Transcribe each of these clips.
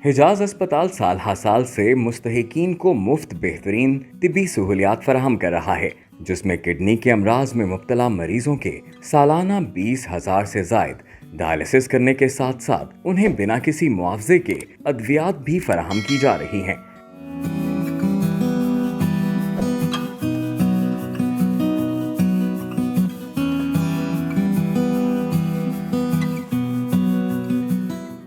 हिजाज अस्पताल साल हर साल से मुस्तहिकीन को मुफ्त बेहतरीन तिब्बी सहूलियात फराहम कर रहा है, जिसमें किडनी के अमराज में मुब्तला मरीजों के सालाना 20,000 से जायद डायलिसिस करने के साथ साथ उन्हें बिना किसी मुआवजे के अद्वियात भी फराहम की जा रही हैं।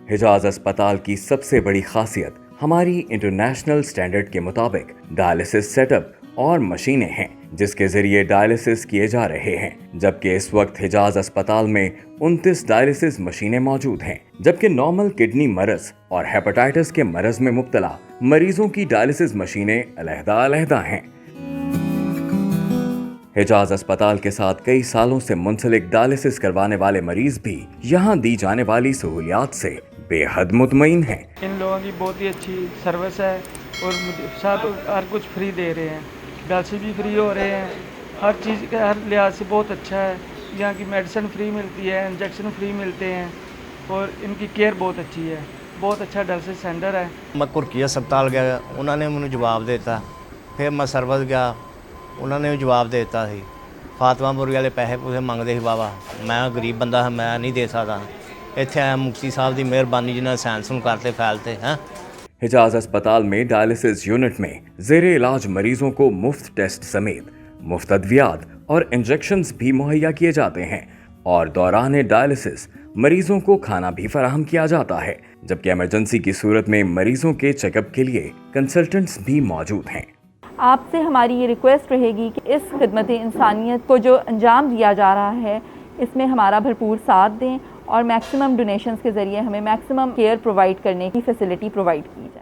हिजाज अस्पताल की सबसे बड़ी खासियत हमारी इंटरनेशनल स्टैंडर्ड के मुताबिक डायलिसिस सेटअप और मशीनें हैं, जिसके जरिए डायलिसिस किए जा रहे हैं। जबकि इस वक्त हिजाज अस्पताल में 29 डायलिसिस मशीनें मौजूद हैं, जबकि नॉर्मल किडनी मरज और हेपेटाइटिस के मरज में मुब्तला मरीजों की डायलिसिस मशीनें अलहदा हैं। हिजाज अस्पताल के साथ कई सालों से मुंसलिक डायलिसिस करवाने वाले मरीज भी यहाँ दी जाने वाली सहूलियात से बेहद मुतमईन हैं। इन लोगों की बहुत ही अच्छी सर्विस है और साथ हर कुछ फ्री दे रहे हैं, डायलिसिस भी फ्री हो रहे हैं, हर चीज़ का हर लिहाज से बहुत अच्छा है। यहाँ की मेडिसिन फ्री मिलती है, इंजेक्शन फ्री मिलते हैं और इनकी केयर बहुत अच्छी है। बहुत अच्छा डायलिसिस सेंटर है। मैं कुरकी अस्पताल गया, उन्होंने मैंने जवाब देता। फिर मैं सरबत गया, उन्होंने जवाब देता सी। फातिमापुरी वाले पैसे पूसे मंगते सी, बाबा मैं गरीब बंदा हाँ, मैं नहीं दे सकता। इत्थे आया मुफ्ती साहब की मेहरबानी जिन्हें सैंसन करते फैलते हैं। हिजाज अस्पताल में डायलिसिस यूनिट में जेरे इलाज मरीजों को मुफ्त टेस्ट समेत मुफ्त अद्वियात और इंजेक्शन्स भी मुहैया किए जाते हैं और दौरान डायलिसिस मरीजों को खाना भी फराहम किया जाता है। जबकि इमरजेंसी की सूरत में मरीजों के चेकअप के लिए कंसल्टेंट्स भी मौजूद हैं। आपसे हमारी ये रिक्वेस्ट रहेगी कि इस खिदमत इंसानियत को जो अंजाम दिया जा रहा है, इसमें हमारा भरपूर साथ दें और मैक्सिमम डोनेशंस के ज़रिए हमें मैक्सिमम केयर प्रोवाइड करने की फैसिलिटी प्रोवाइड की जाए।